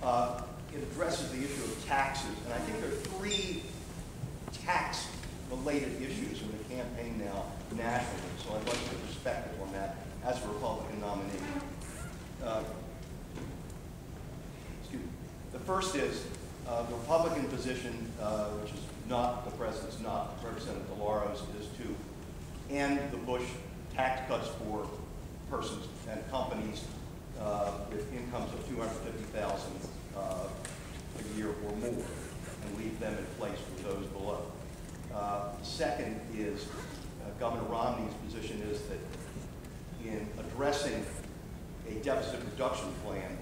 It addresses the issue of taxes, and I think there are three tax-related issues in the campaign now nationally, so I'd like to get perspective on that as a Republican nominee. Excuse me. The first is the Republican position, which is not the President's, not Representative DeLauro's, is to end the Bush tax cuts for persons and companies with incomes of $250,000 a year or more, and leave them in place for those below. Second is Governor Romney's position is that in addressing a deficit reduction plan,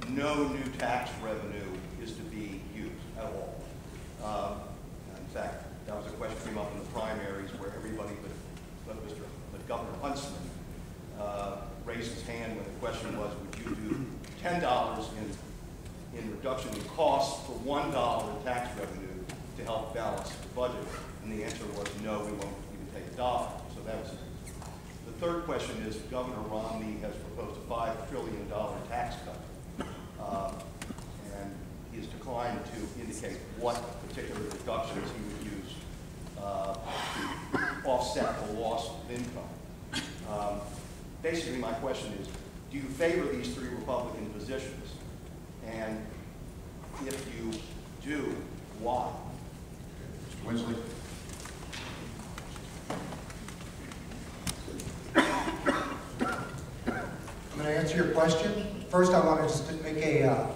no new tax revenue is to be used at all. In fact, that was a question that came up in the primaries where everybody but Governor Huntsman raised his hand when the question was, would you do $10 in reduction in costs for $1 in tax revenue to help balance the budget? And the answer was no, we won't even take $1. So that was it. The third question is Governor Romney has proposed a $5 trillion tax cut. And he has declined to indicate what particular reductions he would use to offset the loss of income. Basically, my question is, do you favor these three Republican positions? And if you do, why? Mr. Winsley. I'm going to answer your question. First, I want to just make a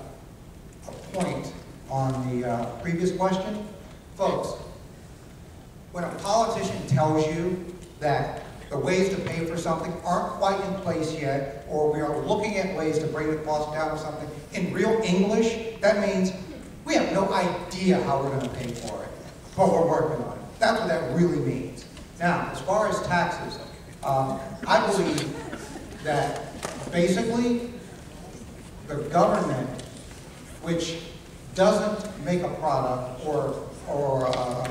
point on the previous question. Folks, when a politician tells you that the ways to pay for something aren't quite in place yet, or we are looking at ways to bring the cost down or something, in real English, that means we have no idea how we're going to pay for it, but we're working on it. That's what that really means. Now, as far as taxes, I believe that basically the government, which doesn't make a product or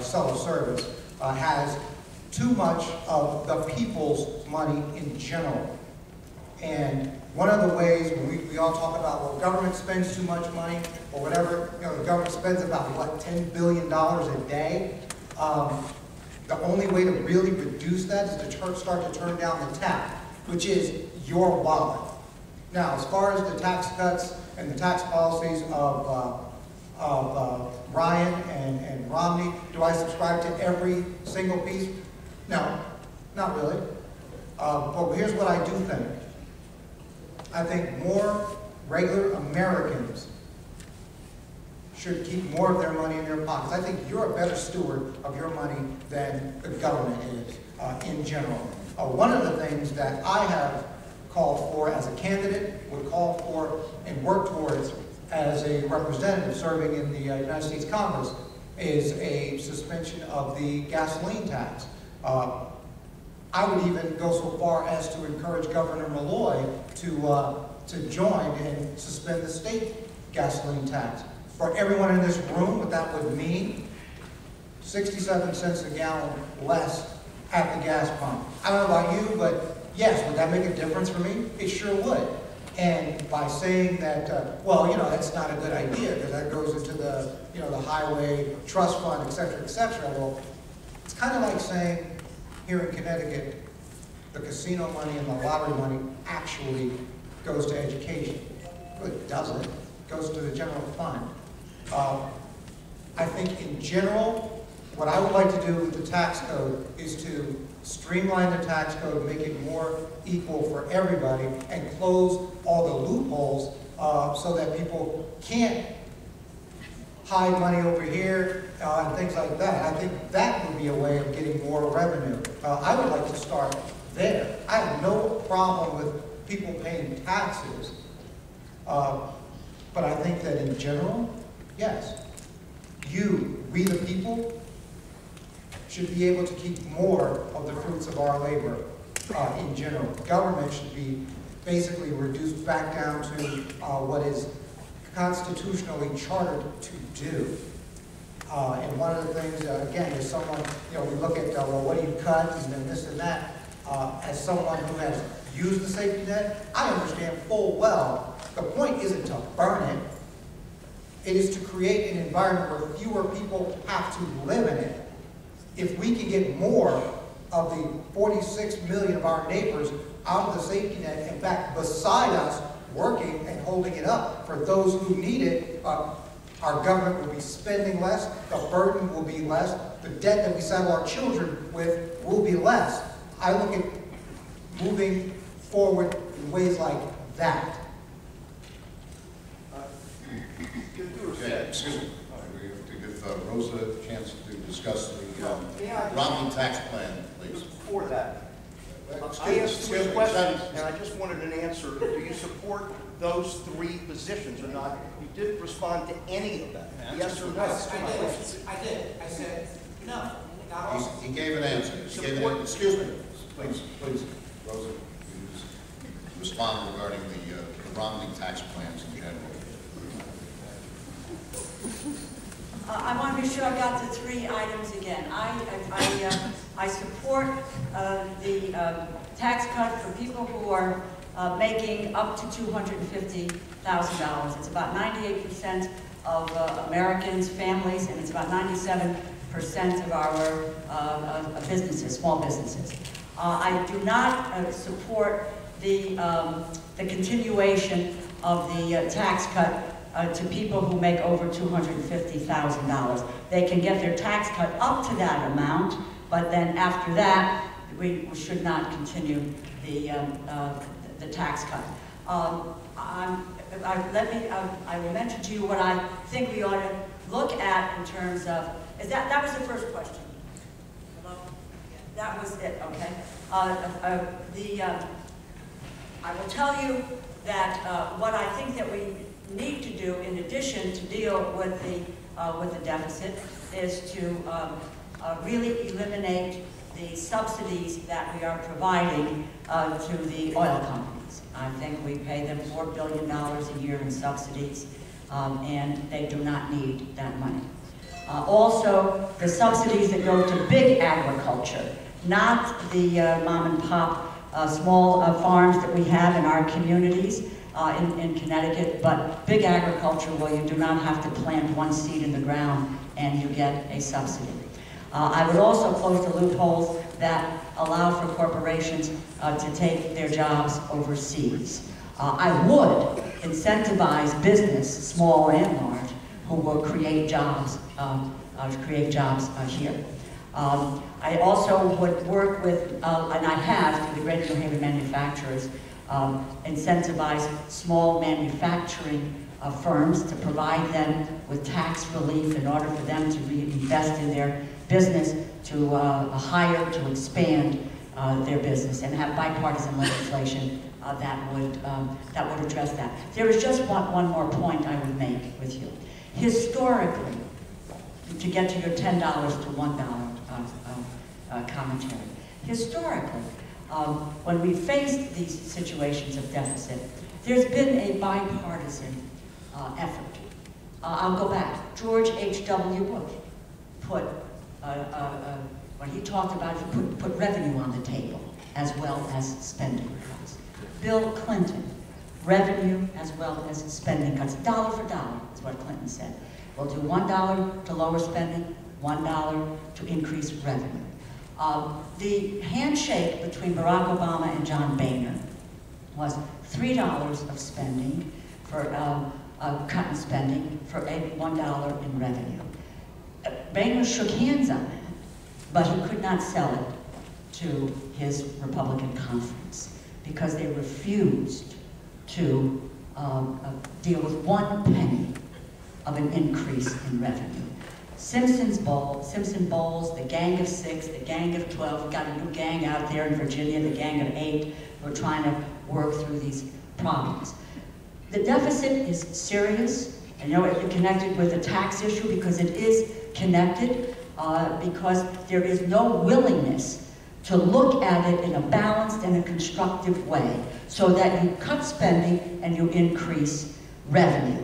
sell a service, has too much of the people's money in general. And one of the ways when we all talk about, well, government spends too much money or whatever, the government spends about, what, $10 billion a day. The only way to really reduce that is to start to turn down the tap, which is your wallet. Now, as far as the tax cuts and the tax policies of Ryan and Romney, do I subscribe to every single piece? No, not really. But here's what I do think. I think more regular Americans should keep more of their money in their pockets. I think you're a better steward of your money than the government is in general. One of the things that I have called for as a candidate, would call for and work towards as a representative serving in the United States Congress, is a suspension of the gasoline tax. I would even go so far as to encourage Governor Malloy to join and suspend the state gasoline tax. For everyone in this room, what that would mean, 67 cents a gallon less at the gas pump. I don't know about you, but yes, would that make a difference for me? It sure would. And by saying that, well, that's not a good idea because that goes into the, the highway trust fund, et cetera, well, it's kind of like saying here in Connecticut, the casino money and the lottery money actually goes to education. Well, it doesn't. It goes to the general fund. I think in general, what I would like to do with the tax code is to streamline the tax code, make it more equal for everybody, and close all the loopholes so that people can't hide money over here and things like that. I think that would be a way of getting more revenue. I would like to start there. I have no problem with people paying taxes, but I think that in general, yes, we the people, should be able to keep more of the fruits of our labor in general. Government should be basically reduced back down to what is constitutionally chartered to do. And one of the things, again, is someone, we look at, well, what do you cut, and then this and that. As someone who has used the safety net, I understand full well the point isn't to burn it. It is to create an environment where fewer people have to live in it. If we can get more of the 46 million of our neighbors out of the safety net and back beside us, working and holding it up for those who need it, our government will be spending less, the burden will be less, the debt that we saddle our children with will be less. I look at moving forward in ways like that. Okay, excuse me. We have to give Rosa a chance to discuss the Romney tax plan, please. Before that, I Excuse asked three me, questions, and I just wanted an answer. Do you support those three positions or not? You didn't respond to any of them. Yes or no? I did. I said, no, not all. He gave an answer. He gave an, excuse me, please, Rosa, please respond regarding the Romney tax plans in general. I want to be sure I got the three items again. I support the tax cut for people who are making up to $250,000. It's about 98% of Americans, families, and it's about 97% of our businesses, small businesses. I do not support the continuation of the tax cut to people who make over $250,000. They can get their tax cut up to that amount, but then after that, we should not continue the tax cut. I will mention to you what I think we ought to look at in terms of, that was the first question. Hello? That was it, okay. I will tell you that what I think that we need to do, in addition to deal with the deficit, is to really eliminate the subsidies that we are providing to the oil companies. I think we pay them $4 billion a year in subsidies, and they do not need that money. Also, the subsidies that go to big agriculture, not the mom and pop small farms that we have in our communities in Connecticut, but big agriculture where you do not have to plant one seed in the ground and you get a subsidy. I would also close the loopholes that allow for corporations to take their jobs overseas. I would incentivize business, small and large, who will create jobs here. I also would work with, and I have, through the Greater New Haven manufacturers, incentivize small manufacturing firms to provide them with tax relief in order for them to reinvest in their business, to hire, to expand their business, and have bipartisan legislation that would address that. There is just one more point I would make with you. Historically, to get to your $10 to $1 commentary, historically, when we faced these situations of deficit, there's been a bipartisan effort. I'll go back. George H.W. Bush put, when he talked about it, put revenue on the table as well as spending cuts. Bill Clinton, revenue as well as spending cuts. Dollar for dollar is what Clinton said. We'll do $1 to lower spending, $1 to increase revenue. The handshake between Barack Obama and John Boehner was $3 of spending for cut in spending for $1 in revenue. Boehner shook hands on that, but he could not sell it to his Republican conference because they refused to deal with 1 penny of an increase in revenue. Simpson Bowles, the Gang of 6, the Gang of 12, we've got a new gang out there in Virginia, the Gang of 8, who are trying to work through these problems. The deficit is serious, and you know, it's connected with the tax issue because it is connected, because there is no willingness to look at it in a balanced and a constructive way so that you cut spending and you increase revenue.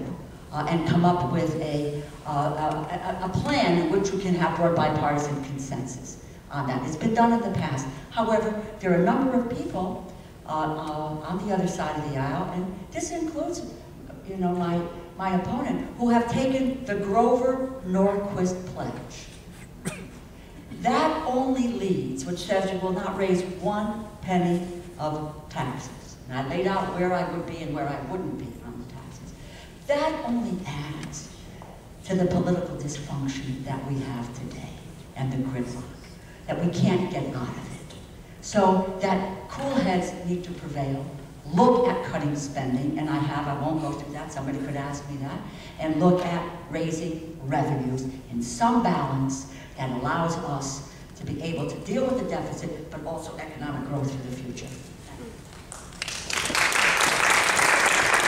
And come up with a plan in which we can have broad bipartisan consensus on that. It's been done in the past. However, there are a number of people on the other side of the aisle, and this includes, you know, my my opponent, who have taken the Grover-Norquist pledge. That only leads, which says you will not raise 1 penny of taxes. And I laid out where I would be and where I wouldn't be on the taxes. That only adds to the political dysfunction that we have today and the gridlock, that we can't get out of it. So that cool heads need to prevail. Look at cutting spending, and I won't go through that, somebody could ask me that, and look at raising revenues in some balance that allows us to be able to deal with the deficit, but also economic growth for the future.